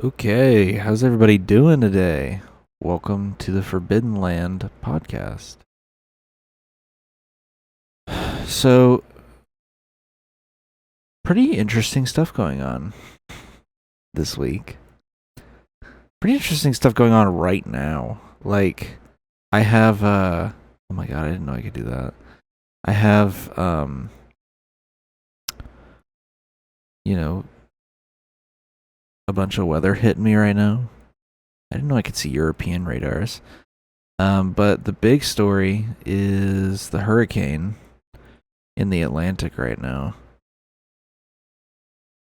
Okay, how's everybody doing today? Welcome to the Forbidden Land podcast. So, pretty interesting stuff going on this week. Pretty interesting stuff going on right now. Like, I have, oh my god, I didn't know I could do that. I have, a bunch of weather hitting me right now. I didn't know I could see European radars. But the big story is the hurricane in the Atlantic right now.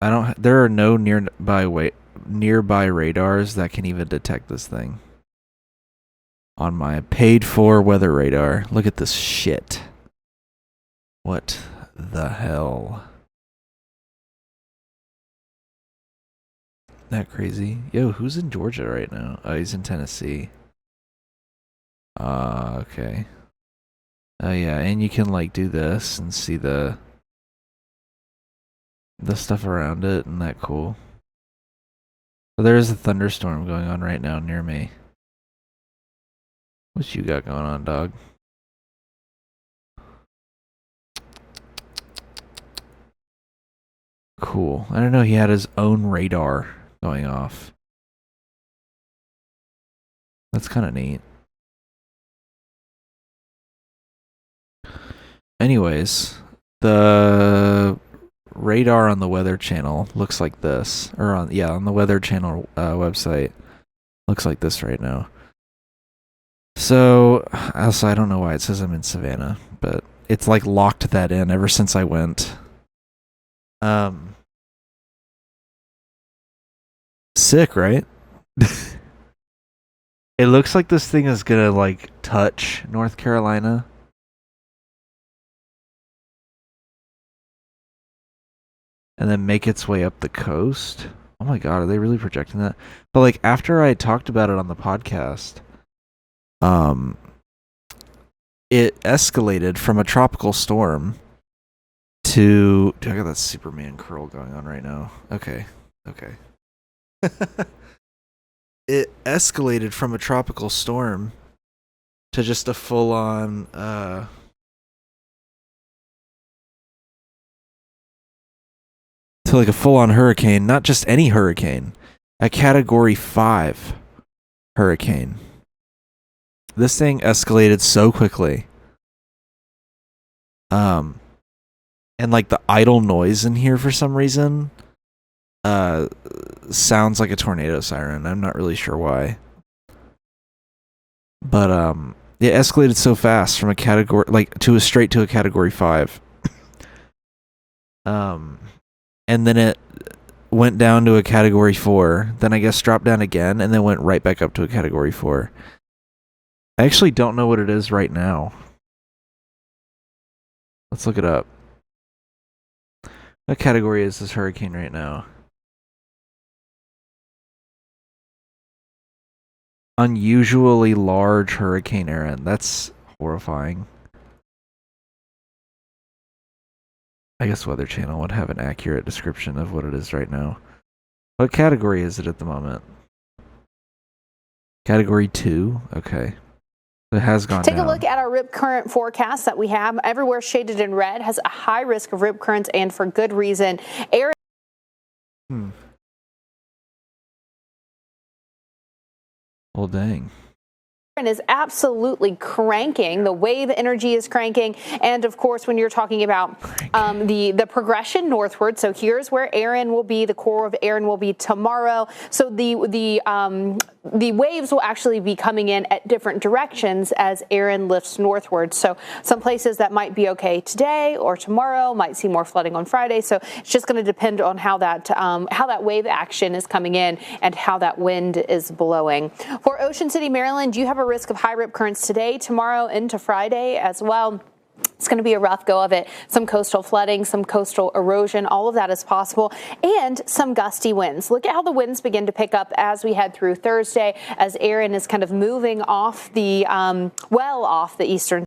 There are no nearby radars that can even detect this thing. On my paid for weather radar. Look at this shit. What the hell? Isn't that crazy? Yo, who's in Georgia right now? Oh, he's in Tennessee. Okay. Oh yeah, and you can like do this and see the stuff around it. Isn't that cool? So there is a thunderstorm going on right now near me. What you got going on, dog? Cool. I don't know, he had his own radar going off. That's kind of neat. Anyways, the radar on the Weather Channel looks like this. On the Weather Channel website looks like this right now. So, also, I don't know why it says I'm in Savannah, but it's like locked that in ever since I went. Sick, right? It looks like this thing is gonna like touch North Carolina. And then make its way up the coast. Oh my god, are they really projecting that? But like after I talked about it on the podcast, it escalated from a tropical storm to dude, I got that Superman curl going on right now. Okay. It escalated from a tropical storm to just a full on to like a full on hurricane, not just any hurricane, a category 5 hurricane. This thing escalated so quickly. And like the idle noise in here for some reason sounds like a tornado siren. I'm not really sure why. But it escalated so fast from a category straight to a category 5. And then it went down to a category 4, then I guess dropped down again, and then went right back up to a category 4. I actually don't know what it is right now. Let's look it up. What category is this hurricane right now? Unusually large Hurricane Erin. That's horrifying. I guess Weather Channel would have an accurate description of what it is right now. What category is it at the moment? Category 2? Okay. It has gone Take down. a look at our rip current forecast that we have. Everywhere shaded in red has a high risk of rip currents, and for good reason. Well, dang. Is absolutely cranking. The wave energy is cranking, and of course, when you're talking about the progression northward, so here's where Erin will be. The core of Erin will be tomorrow. So the waves will actually be coming in at different directions as Erin lifts northward. So some places that might be okay today or tomorrow might see more flooding on Friday. So it's just going to depend on how that wave action is coming in and how that wind is blowing. For Ocean City, Maryland, you have a risk of high rip currents today, tomorrow, into Friday as well. It's going to be a rough go of it. Some coastal flooding, some coastal erosion, all of that is possible, and some gusty winds. Look at how the winds begin to pick up as we head through Thursday, as Erin is kind of moving off the eastern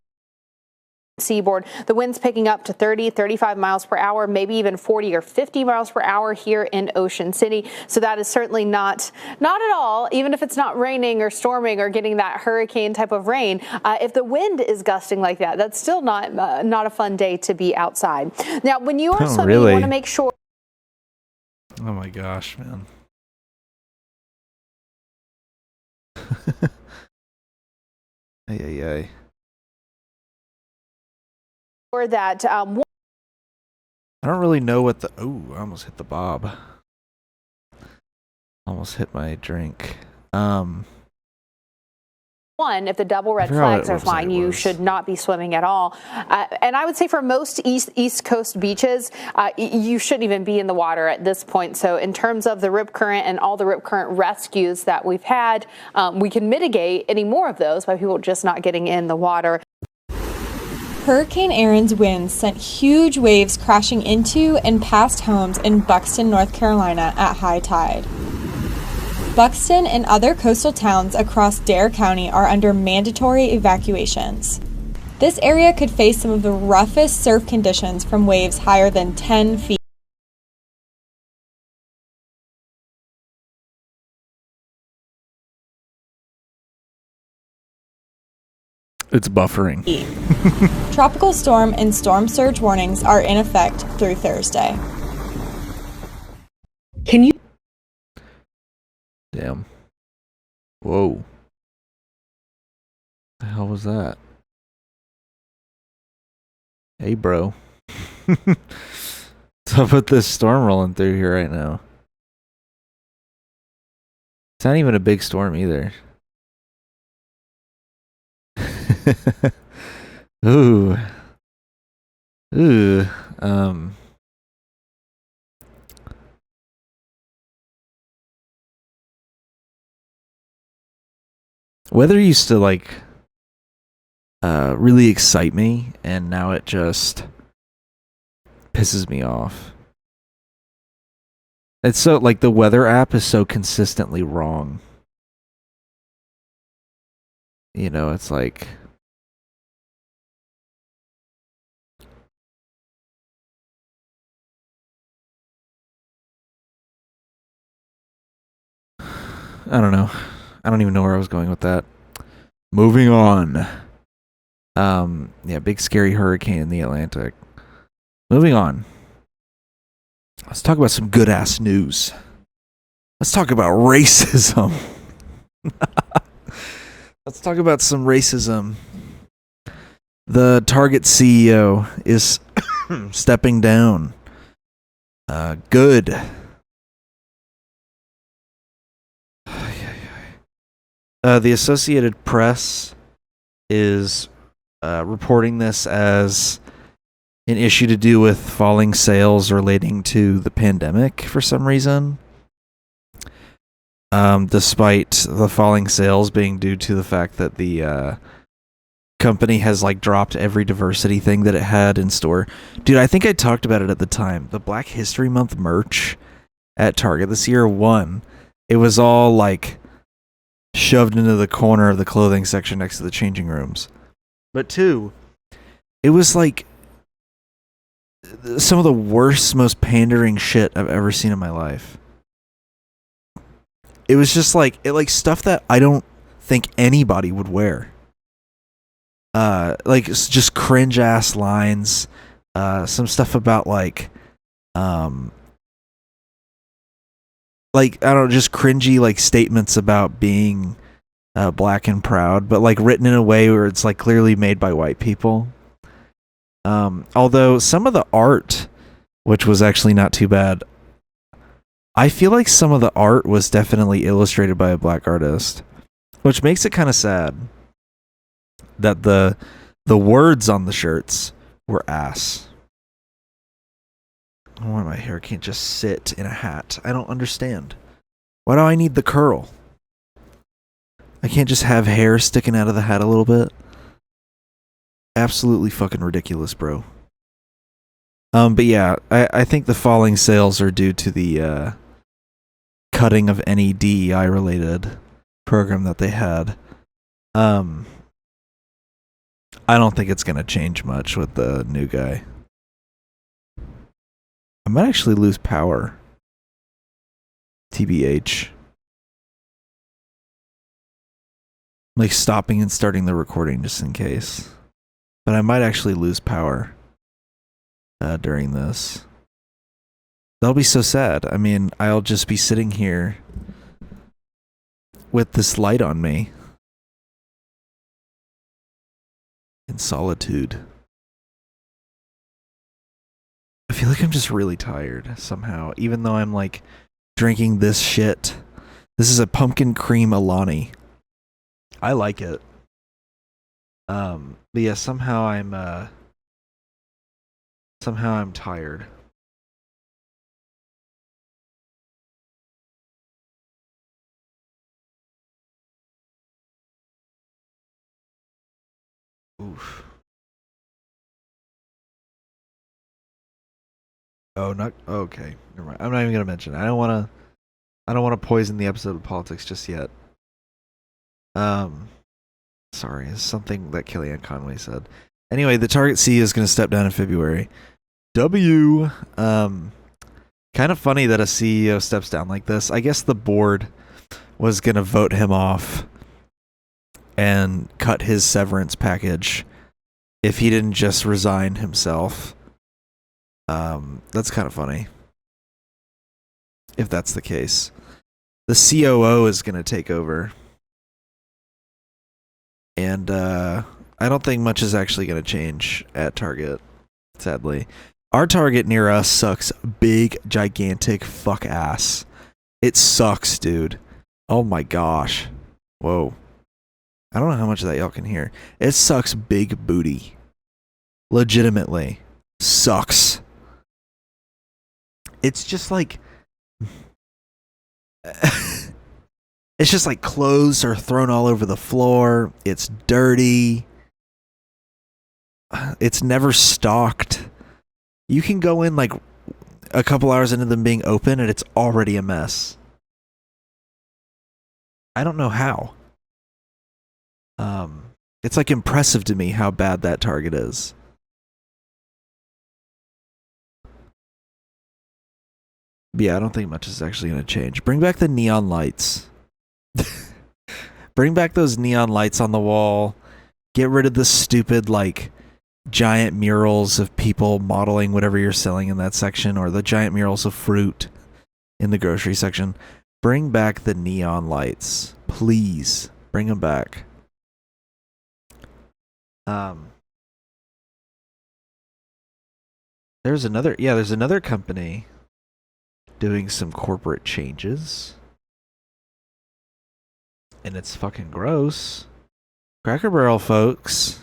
seaboard. The winds picking up to 30, 35 miles per hour, maybe even 40 or 50 miles per hour here in Ocean City. So that is certainly not at all, even if it's not raining or storming or getting that hurricane type of rain. If the wind is gusting like that, that's still not a fun day to be outside. Now, when you are swimming, you want to make sure. Oh my gosh, man. Ay. Or that I don't really know what the... Oh, I almost hit the bob. Almost hit my drink. One, if the double red flags are flying, you should not be swimming at all. And I would say for most East Coast beaches, you shouldn't even be in the water at this point. So in terms of the rip current and all the rip current rescues that we've had, we can mitigate any more of those by people just not getting in the water. Hurricane Aaron's winds sent huge waves crashing into and past homes in Buxton, North Carolina at high tide. Buxton and other coastal towns across Dare County are under mandatory evacuations. This area could face some of the roughest surf conditions from waves higher than 10 feet. It's buffering. Tropical storm and storm surge warnings are in effect through Thursday. Can you? Damn. Whoa. The hell was that? Hey, bro. What's up with this storm rolling through here right now? It's not even a big storm either. Ooh. Weather used to really excite me, and now it just pisses me off. It's so the weather app is so consistently wrong. You know, it's like I don't know. I don't even know where I was going with that. Moving on. Yeah, big scary hurricane in the Atlantic. Moving on. Let's talk about some good ass news. Let's talk about racism. Let's talk about some racism. The Target CEO is stepping down. Good. The Associated Press is reporting this as an issue to do with falling sales relating to the pandemic for some reason. Despite the falling sales being due to the fact that the company has dropped every diversity thing that it had in store. Dude, I think I talked about it at the time. The Black History Month merch at Target this year, one, it was all shoved into the corner of the clothing section next to the changing rooms. But two, it was some of the worst, most pandering shit I've ever seen in my life. It was just stuff that I don't think anybody would wear. It's just cringe ass lines. Some stuff about I don't know, just cringy statements about being black and proud, but written in a way where it's clearly made by white people. Although some of the art, which was actually not too bad, I feel like some of the art was definitely illustrated by a black artist, which makes it kind of sad that the words on the shirts were ass. Why my hair can't just sit in a hat? I don't understand. Why do I need the curl? I can't just have hair sticking out of the hat a little bit? Absolutely fucking ridiculous, bro. But yeah, I think the falling sales are due to the cutting of any DEI related program that they had. I don't think it's going to change much with the new guy. I might actually lose power. TBH. Like stopping and starting the recording just in case. But I might actually lose power during this. That'll be so sad. I mean, I'll just be sitting here with this light on me in solitude. I feel like I'm just really tired somehow, even though I'm like drinking this shit. This is a pumpkin cream Alani. I like it. But yeah, somehow I'm tired. Oof. Oh, not okay. Never mind. I'm not even gonna mention it. I don't want to poison the episode of politics just yet. Sorry, it's something that Kellyanne Conway said. Anyway, the Target CEO is going to step down in February. Kind of funny that a CEO steps down like this. I guess the board was going to vote him off and cut his severance package if he didn't just resign himself. That's kind of funny. If that's the case. The COO is going to take over. And I don't think much is actually going to change at Target, sadly. Our Target near us sucks big, gigantic fuck ass. It sucks, dude. Oh my gosh. Whoa. I don't know how much of that y'all can hear. It sucks big booty. Legitimately. Sucks. It's just like... It's just like clothes are thrown all over the floor. It's dirty. It's never stocked. You can go in like a couple hours into them being open and it's already a mess. I don't know how. It's like impressive to me how bad that Target is. But yeah, I don't think much is actually going to change. Bring back the neon lights. Bring back those neon lights on the wall. Get rid of the stupid like giant murals of people modeling whatever you're selling in that section, or the giant murals of fruit in the grocery section. Bring back the neon lights, please. Bring them back. There's another company doing some corporate changes. And it's fucking gross. Cracker Barrel, folks.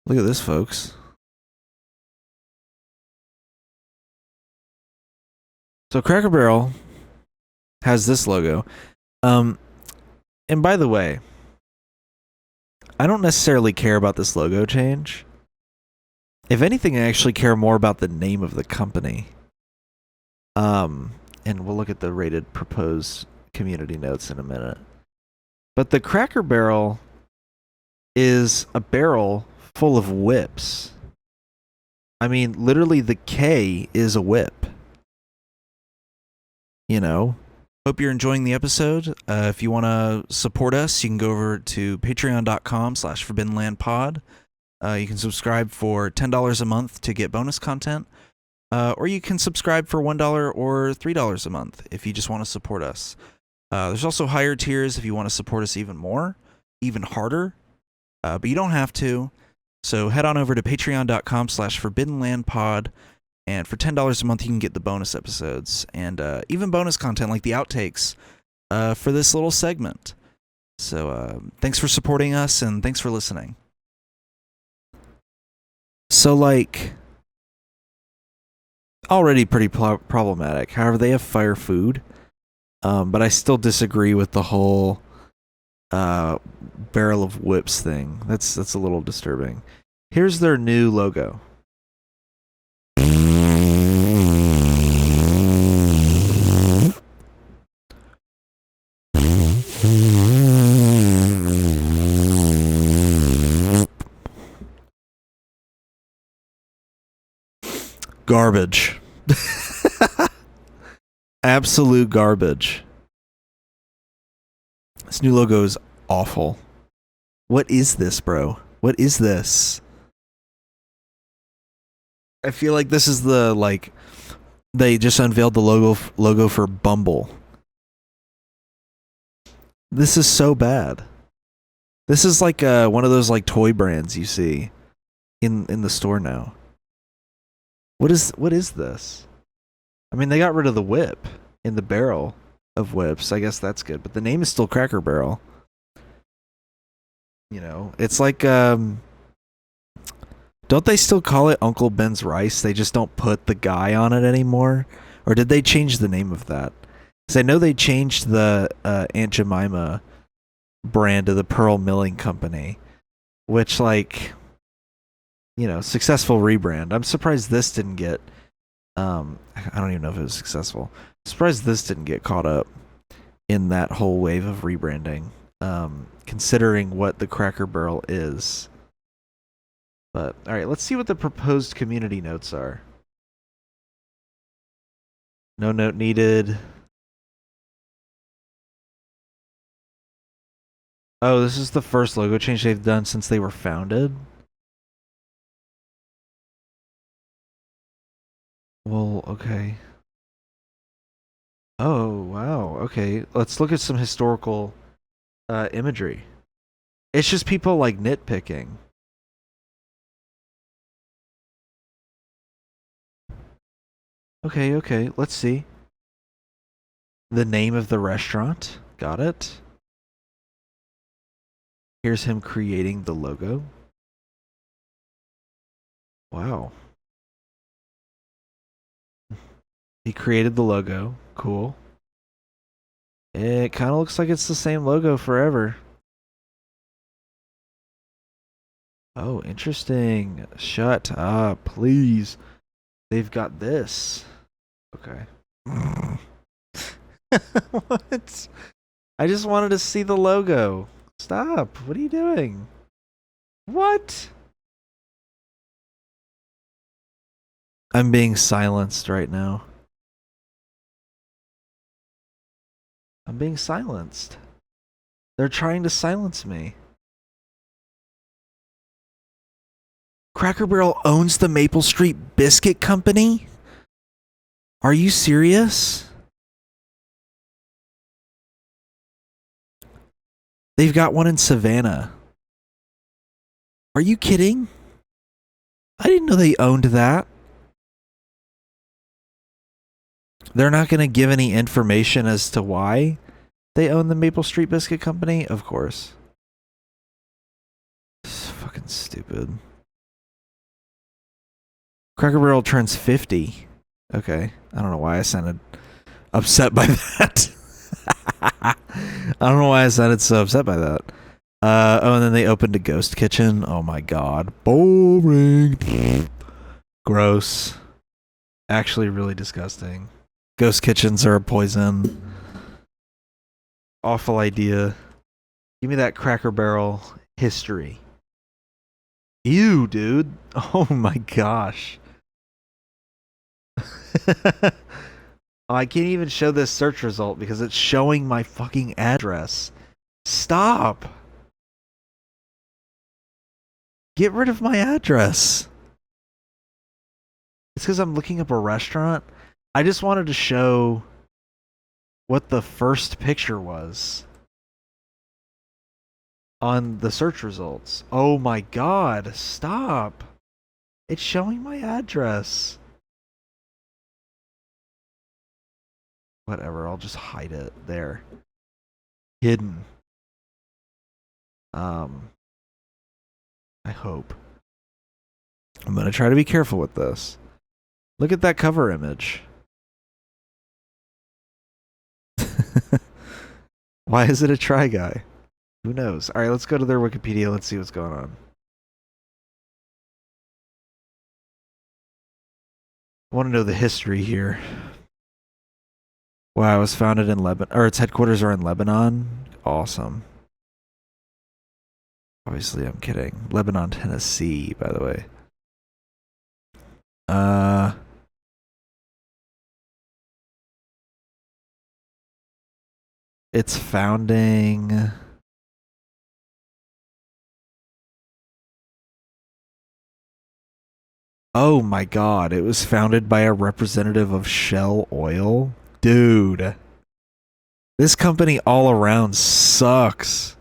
Look at this, folks. So Cracker Barrel has this logo. And by the way, I don't necessarily care about this logo change. If anything, I actually care more about the name of the company. And we'll look at the rated proposed community notes in a minute. But the Cracker Barrel is a barrel full of whips. I mean, literally the K is a whip. You know? Hope you're enjoying the episode. If you want to support us, you can go over to patreon.com/forbiddenlandpod. You can subscribe for $10 a month to get bonus content. Or you can subscribe for $1 or $3 a month if you just want to support us. There's also higher tiers if you want to support us even more, even harder. But you don't have to. So head on over to patreon.com/forbiddenlandpod. And for $10 a month, you can get the bonus episodes and even bonus content like the outtakes for this little segment. So thanks for supporting us and thanks for listening. So like... already pretty problematic. However, they have fire food, but I still disagree with the whole barrel of whips thing. That's a little disturbing. Here's their new logo. Garbage. Absolute garbage. This new logo is awful. What is this, bro? What is this? I feel like this is the, like, they just unveiled the logo for Bumble. This is so bad. This is like one of those like toy brands you see in the store now. What is this? I mean, they got rid of the whip in the barrel of whips. I guess that's good, but the name is still Cracker Barrel. You know, it's like don't they still call it Uncle Ben's Rice? They just don't put the guy on it anymore? Or did they change the name of that? Because I know they changed the Aunt Jemima brand to the Pearl Milling Company, which, like, you know, successful rebrand. I'm surprised this didn't get I don't even know if it was successful. I'm surprised this didn't get caught up in that whole wave of rebranding, considering what the Cracker Barrel is. But all right, let's see what the proposed community notes are. No note needed. Oh, this is the first logo change they've done since they were founded? Well, okay. Oh, wow. Okay, let's look at some historical imagery. It's just people, like, nitpicking. Okay, let's see. The name of the restaurant. Got it. Here's him creating the logo. Wow. He created the logo. Cool. It kind of looks like it's the same logo forever. Oh, interesting. Shut up, please. They've got this. Okay. What? I just wanted to see the logo. Stop. What are you doing? What? I'm being silenced right now. I'm being silenced. They're trying to silence me. Cracker Barrel owns the Maple Street Biscuit Company? Are you serious? They've got one in Savannah. Are you kidding? I didn't know they owned that. They're not going to give any information as to why they own the Maple Street Biscuit Company? Of course. It's fucking stupid. Cracker Barrel turns 50. Okay. I don't know why I sounded upset by that. I don't know why I sounded so upset by that. Oh, and then they opened a ghost kitchen. Oh my god. Boring. Gross. Actually really disgusting. Ghost kitchens are a poison. Awful idea. Give me that Cracker Barrel history. Ew, dude. Oh my gosh. Oh, I can't even show this search result because it's showing my fucking address. Stop. Get rid of my address. It's because I'm looking up a restaurant. I just wanted to show what the first picture was on the search results. Oh my god, stop. It's showing my address. Whatever, I'll just hide it there. Hidden. I hope. I'm gonna try to be careful with this. Look at that cover image. Why is it a try guy? Who knows? Alright, let's go to their Wikipedia. Let's see what's going on. I want to know the history here. Wow, it was founded in Lebanon, or its headquarters are in Lebanon. Awesome. Obviously, I'm kidding. Lebanon, Tennessee, by the way. Its founding. Oh my god, it was founded by a representative of Shell Oil? Dude. This company all around sucks.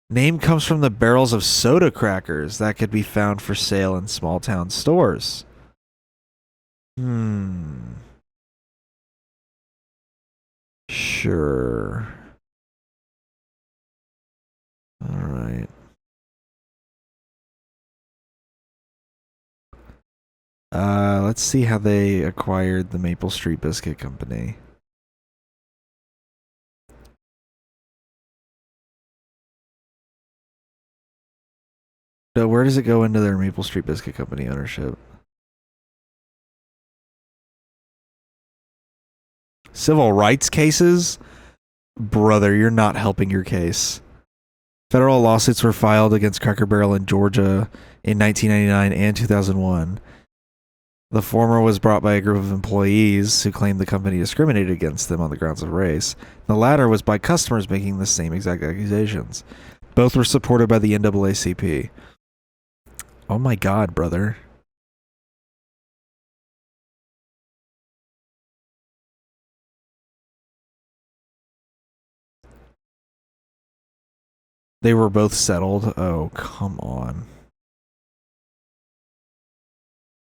Name comes from the barrels of soda crackers that could be found for sale in small town stores. Sure. All right. Let's see how they acquired the Maple Street Biscuit Company. So where does it go into their Maple Street Biscuit Company ownership? Civil rights cases? Brother, you're not helping your case. Federal lawsuits were filed against Cracker Barrel in Georgia in 1999 and 2001. The former was brought by a group of employees who claimed the company discriminated against them on the grounds of race. The latter was by customers making the same exact accusations. Both were supported by the NAACP. Oh my god, brother. They were both settled? Oh, come on.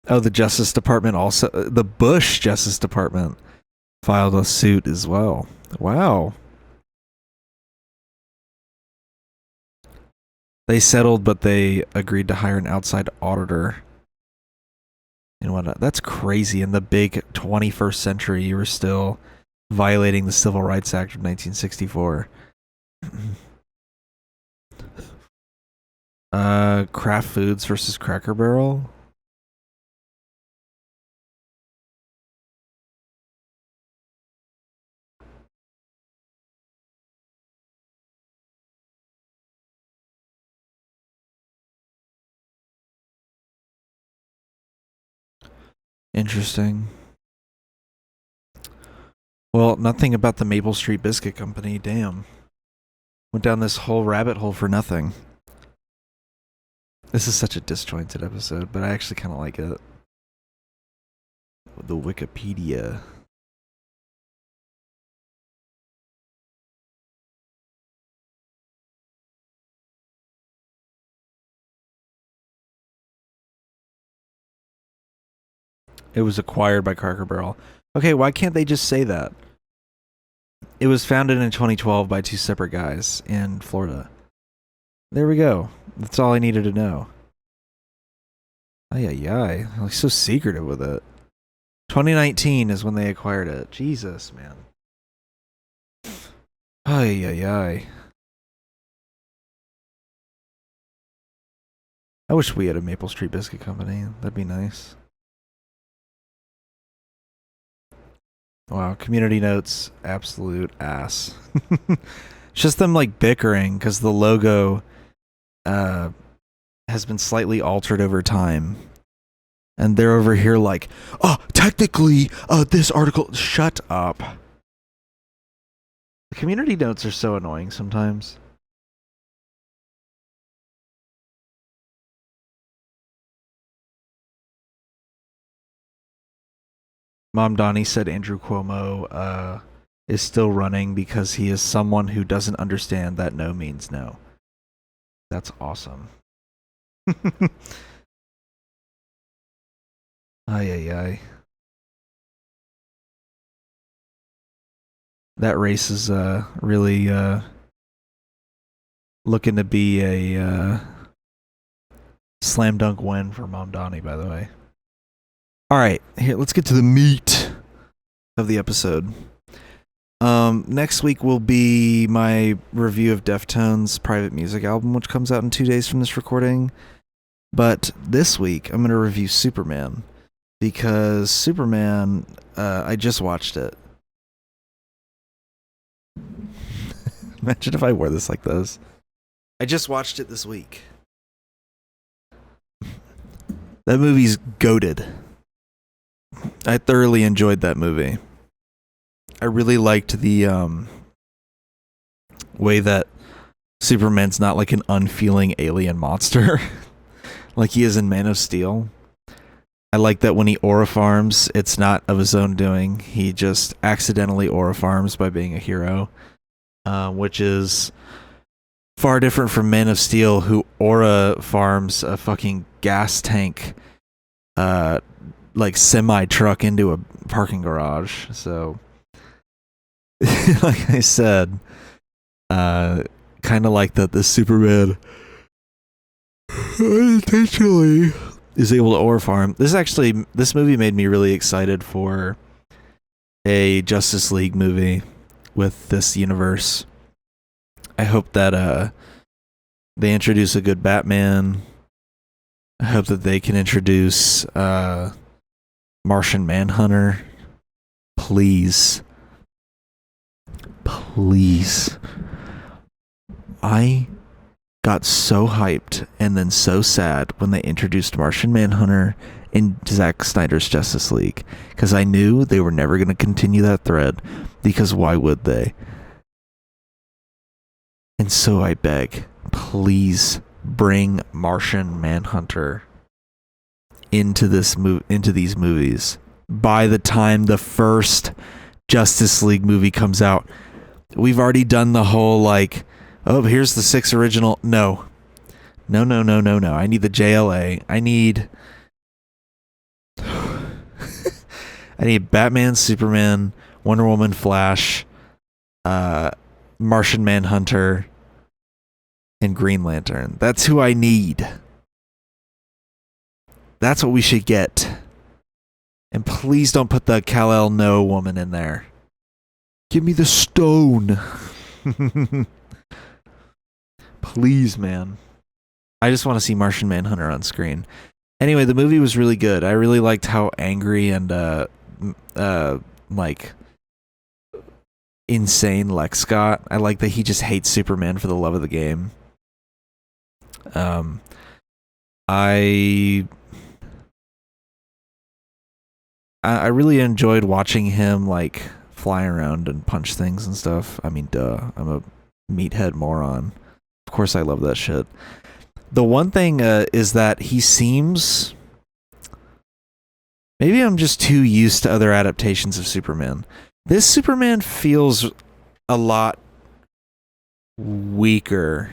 Oh, the Justice Department also... The Bush Justice Department filed a suit as well. Wow. They settled, but they agreed to hire an outside auditor. And whatnot. That's crazy. In the big 21st century, you were still violating the Civil Rights Act of 1964. Kraft Foods versus Cracker Barrel? Interesting. Well, nothing about the Maple Street Biscuit Company. Damn. Went down this whole rabbit hole for nothing. This is such a disjointed episode, but I actually kind of like it. The Wikipedia. It was acquired by Cracker Barrel. Okay, why can't they just say that? It was founded in 2012 by two separate guys in Florida. There we go. That's all I needed to know. Ay. Like so secretive with it. 2019 is when they acquired it. Jesus, man. Ay. I wish we had a Maple Street Biscuit Company. That'd be nice. Wow, community notes, absolute ass. It's just them like bickering because the logo has been slightly altered over time. And they're over here like, oh, technically, this article, shut up. The community notes are so annoying sometimes. Mom Donnie said Andrew Cuomo is still running because he is someone who doesn't understand that no means no. That's awesome. Ay. That race is really looking to be a slam dunk win for Mom Donnie, by the way. All right, here, let's get to the meat of the episode. Next week will be my review of Deftones' Private Music album, which comes out in 2 days from this recording. But this week, I'm going to review Superman, because Superman, I just watched it. Imagine if I wore this like this. I just watched it this week. That movie's goated. I thoroughly enjoyed that movie. I really liked the way that Superman's not like an unfeeling alien monster like he is in Man of Steel. I like that when he aura farms, it's not of his own doing. He just accidentally aura farms by being a hero, which is far different from Man of Steel, who aura farms a fucking gas tank, like semi truck into a parking garage. So, like I said, kind of like that the Superman unintentionally is able to aura farm. This movie made me really excited for a Justice League movie with this universe. I hope that they introduce a good Batman. I hope that they can introduce Martian Manhunter. Please. Please. I got so hyped and then so sad when they introduced Martian Manhunter in Zack Snyder's Justice League, because I knew they were never going to continue that thread, because why would they? And so I beg, please bring Martian Manhunter into these movies. By the time the first Justice League movie comes out, we've already done the whole like, oh, here's the 6 original. No. I need the JLA. I need Batman, Superman, Wonder Woman, Flash, Martian Manhunter, and Green Lantern. That's who I need. That's what we should get. And please don't put the Kal-El No woman in there. Give me the stone. Please, man. I just want to see Martian Manhunter on screen. Anyway, the movie was really good. I really liked how angry and like insane Lex got. I like that he just hates Superman for the love of the game. I really enjoyed watching him like fly around and punch things and stuff. I mean, duh. I'm a meathead moron. Of course I love that shit. The one thing is that he seems... Maybe I'm just too used to other adaptations of Superman. This Superman feels a lot weaker.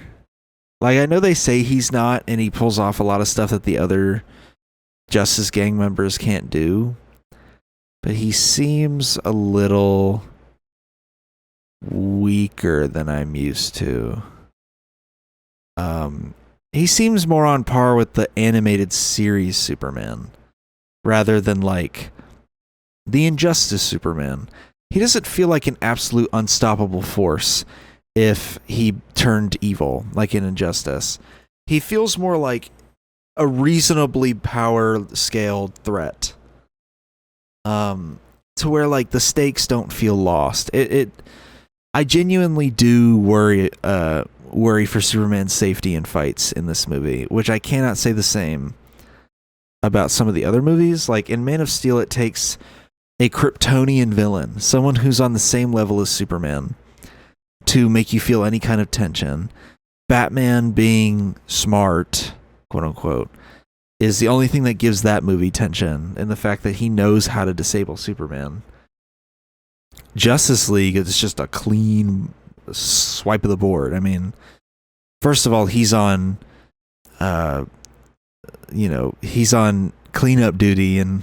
Like, I know they say he's not, and he pulls off a lot of stuff that the other Justice Gang members can't do. But he seems a little weaker than I'm used to. He seems more on par with the animated series Superman, rather than like the Injustice Superman. He doesn't feel like an absolute unstoppable force if he turned evil, like in Injustice. He feels more like a reasonably power-scaled threat. To where like the stakes don't feel lost. I genuinely do worry for Superman's safety in fights in this movie, which I cannot say the same about some of the other movies. Like in Man of Steel, it takes a Kryptonian villain, someone who's on the same level as Superman, to make you feel any kind of tension. Batman being smart, quote unquote, is the only thing that gives that movie tension, and the fact that he knows how to disable Superman. Justice League is just a clean swipe of the board. I mean, first of all, he's on cleanup duty in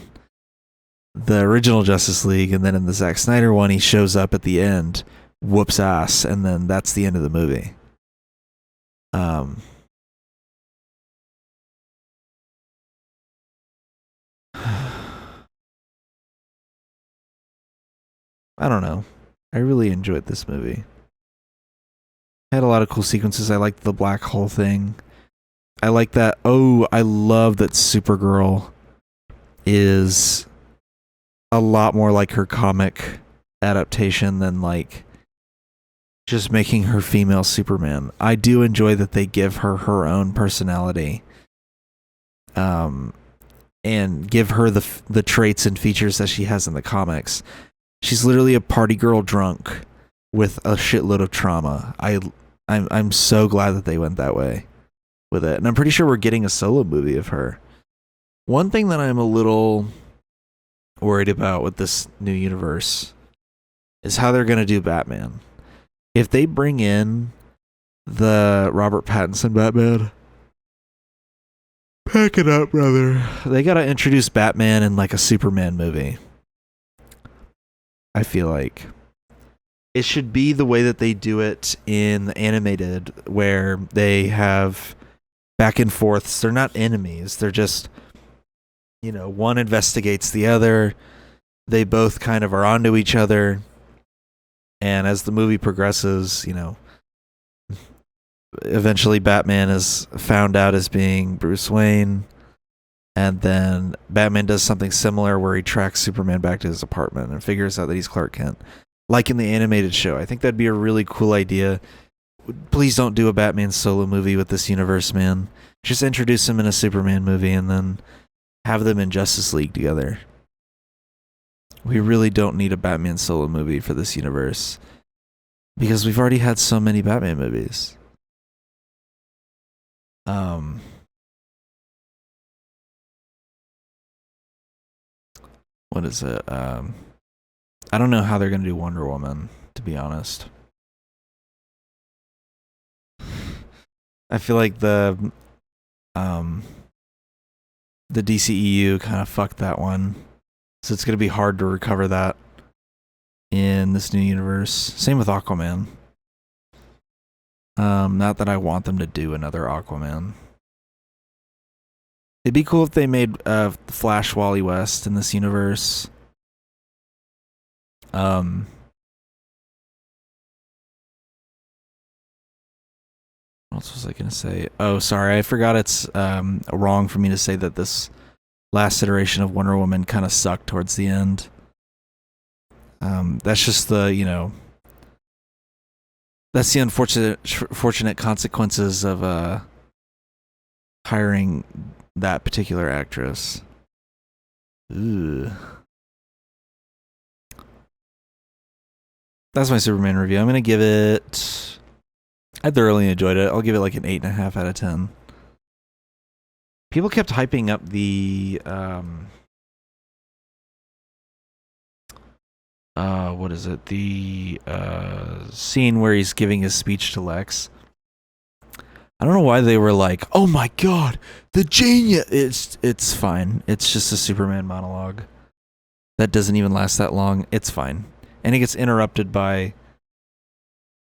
the original Justice League, and then in the Zack Snyder one, he shows up at the end, whoops ass, and then that's the end of the movie. I don't know. I really enjoyed this movie. Had a lot of cool sequences. I liked the black hole thing. I like that. Oh, I love that Supergirl is a lot more like her comic adaptation than like just making her female Superman. I do enjoy that they give her her own personality, and give her the traits and features that she has in the comics. She's literally a party girl drunk with a shitload of trauma. I'm so glad that they went that way with it. And I'm pretty sure we're getting a solo movie of her. One thing that I'm a little worried about with this new universe is how they're going to do Batman. If they bring in the Robert Pattinson Batman, pack it up, brother. They got to introduce Batman in like a Superman movie. I feel like it should be the way that they do it in the animated, where they have back and forths. They're not enemies. They're just, one investigates the other. They both kind of are onto each other. And as the movie progresses, eventually Batman is found out as being Bruce Wayne. And then Batman does something similar where he tracks Superman back to his apartment and figures out that he's Clark Kent. Like in the animated show. I think that'd be a really cool idea. Please don't do a Batman solo movie with this universe, man. Just introduce him in a Superman movie and then have them in Justice League together. We really don't need a Batman solo movie for this universe. Because we've already had so many Batman movies. What is it? I don't know how they're going to do Wonder Woman, to be honest. I feel like the DCEU kind of fucked that one. So it's going to be hard to recover that in this new universe. Same with Aquaman. Not that I want them to do another Aquaman. It'd be cool if they made Flash Wally West in this universe. What else was I going to say? Oh, sorry. I forgot it's wrong for me to say that this last iteration of Wonder Woman kind of sucked towards the end. That's just the, that's the unfortunate consequences of hiring that particular actress. Ooh. That's my Superman review. I'm going to give it... I thoroughly enjoyed it. I'll give it like an 8.5 out of 10. People kept hyping up the... what is it? The scene where he's giving his speech to Lex. I don't know why they were like, oh my god, the genius. It's fine. It's just a Superman monologue. That doesn't even last that long. It's fine. And it gets interrupted by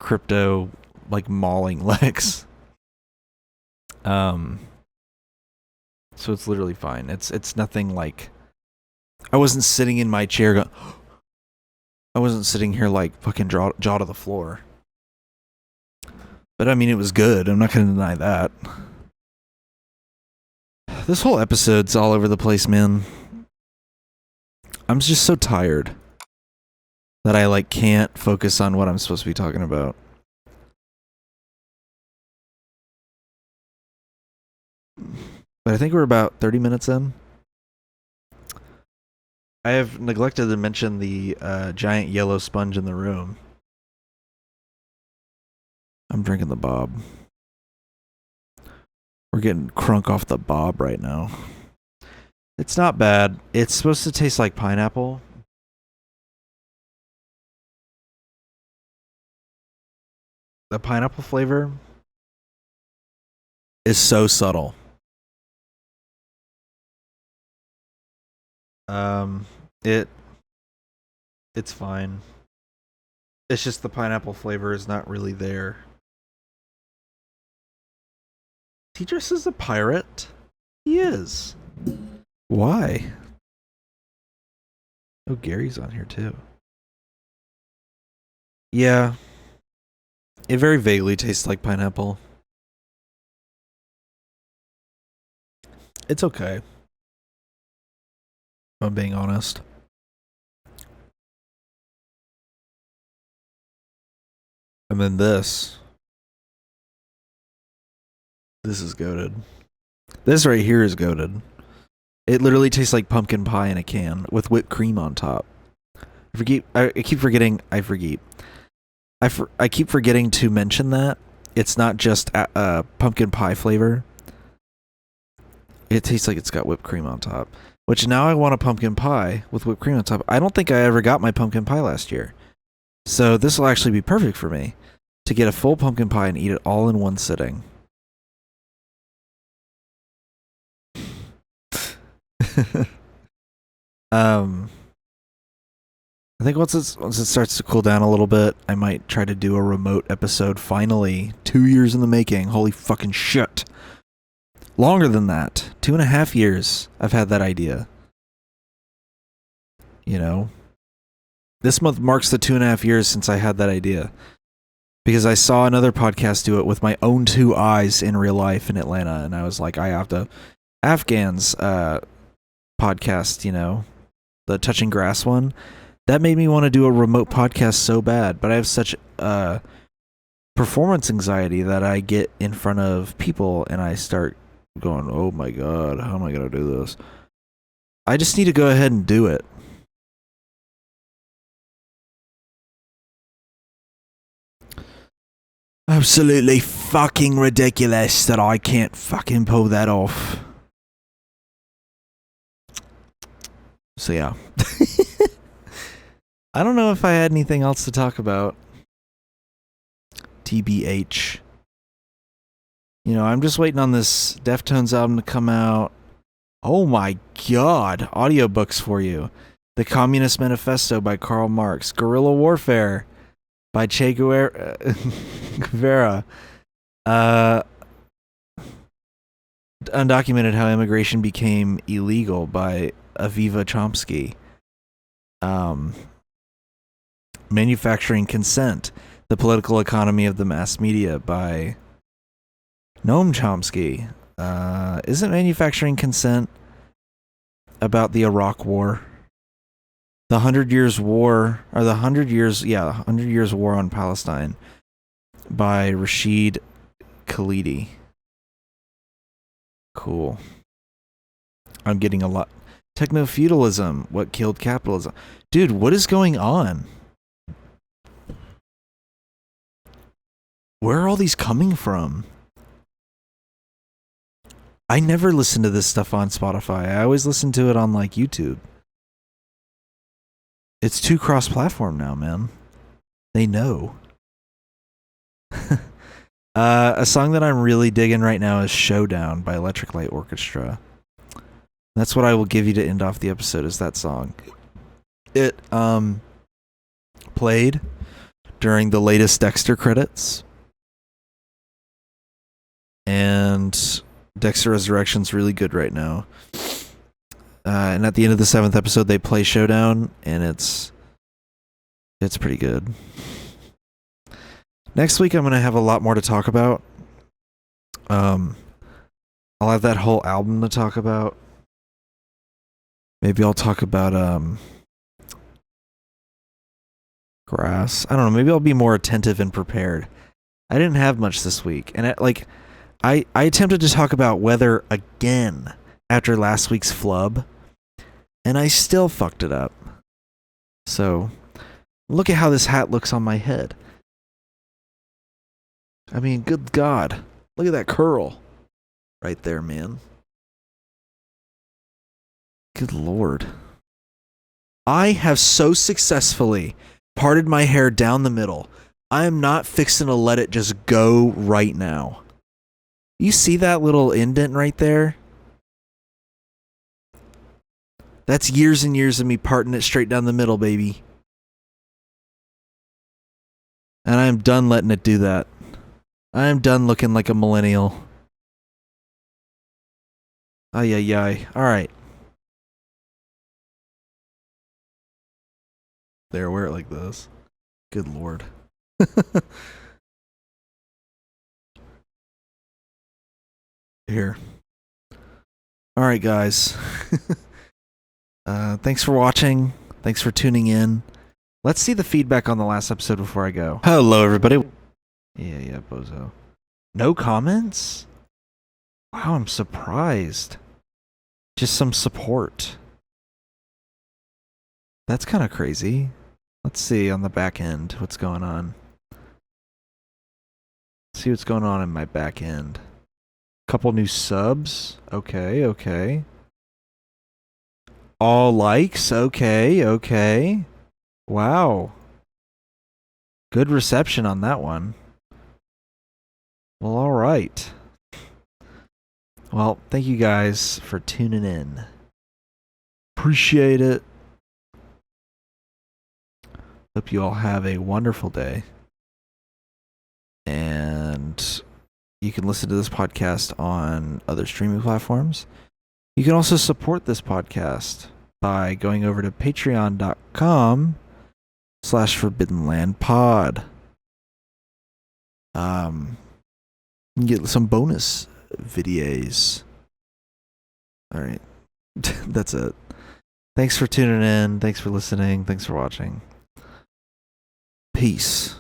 Crypto like mauling Lex. So it's literally fine. It's nothing like... I wasn't sitting in my chair going... I wasn't sitting here like fucking jaw to the floor. But I mean, it was good. I'm not going to deny that. This whole episode's all over the place, man. I'm just so tired that I like can't focus on what I'm supposed to be talking about. But I think we're about 30 minutes in. I have neglected to mention the giant yellow sponge in the room. I'm drinking the Bob. We're getting crunk off the Bob right now. It's not bad. It's supposed to taste like pineapple. The pineapple flavor is so subtle. It's fine. It's just the pineapple flavor is not really there. Is he dressed as a pirate? He is. Why? Oh, Gary's on here too. Yeah. It very vaguely tastes like pineapple. It's okay. If I'm being honest. And then this. This is goated. This right here is goated. It literally tastes like pumpkin pie in a can with whipped cream on top. I keep forgetting. I keep forgetting to mention that it's not just pumpkin pie flavor. It tastes like it's got whipped cream on top. Which now I want a pumpkin pie with whipped cream on top. I don't think I ever got my pumpkin pie last year. So this will actually be perfect for me to get a full pumpkin pie and eat it all in one sitting. I think once it starts to cool down a little bit, I might try to do a remote episode. Finally, 2 years in the making. Holy fucking shit! Longer than that, 2.5 years. I've had that idea. You know, this month marks the 2.5 years since I had that idea, because I saw another podcast do it with my own 2 eyes in real life in Atlanta, and I was like, I have to. Afghan's podcast, you know, the Touching Grass one. That made me want to do a remote podcast so bad, but I have such performance anxiety that I get in front of people and I start going, oh my god, how am I going to do this? I just need to go ahead and do it. Absolutely fucking ridiculous that I can't fucking pull that off. So yeah. I don't know if I had anything else to talk about. TBH. You know, I'm just waiting on this Deftones album to come out. Oh my god. Audiobooks for you. The Communist Manifesto by Karl Marx. Guerrilla Warfare by Che Guevara. Undocumented How Immigration Became Illegal by Aviva Chomsky. Manufacturing Consent, The Political Economy of the Mass Media by Noam Chomsky. Isn't Manufacturing Consent about the Iraq War? The 100 Years War, or the 100 Years, yeah, 100 Years War on Palestine by Rashid Khalidi. Cool. I'm getting a lot. Techno-feudalism, What Killed Capitalism. Dude, what is going on? Where are all these coming from? I never listen to this stuff on Spotify. I always listen to it on, like, YouTube. It's too cross-platform now, man. They know. A song that I'm really digging right now is Showdown by Electric Light Orchestra. That's what I will give you to end off the episode, is that song. It played during the latest Dexter credits. And Dexter Resurrection's really good right now. And at the end of the 7th episode, they play Showdown, and it's pretty good. Next week, I'm going to have a lot more to talk about. I'll have that whole album to talk about. Maybe I'll talk about Grass. I don't know. Maybe I'll be more attentive and prepared. I didn't have much this week, and I attempted to talk about weather again after last week's flub, and I still fucked it up. So, look at how this hat looks on my head. I mean, good God. Look at that curl right there, man. Good Lord. I have so successfully parted my hair down the middle. I am not fixing to let it just go right now. You see that little indent right there? That's years and years of me parting it straight down the middle, baby. And I am done letting it do that. I am done looking like a millennial. Ay, ay, ay. Alright. There, wear it like this. Good Lord. Here. Alright, guys. Thanks for watching. Thanks for tuning in. Let's see the feedback on the last episode before I go. Hello, everybody. Yeah, bozo. No comments? Wow, I'm surprised. Just some support. That's kind of crazy. Let's see on the back end what's going on. See what's going on in my back end. Couple new subs. Okay. All likes. Okay. Wow. Good reception on that one. Well, all right. Well, thank you guys for tuning in. Appreciate it. Hope you all have a wonderful day. And you can listen to this podcast on other streaming platforms. You can also support this podcast by going over to patreon.com/forbiddenlandpod. You can get some bonus videos. All right. That's it. Thanks for tuning in. Thanks for listening. Thanks for watching. Peace.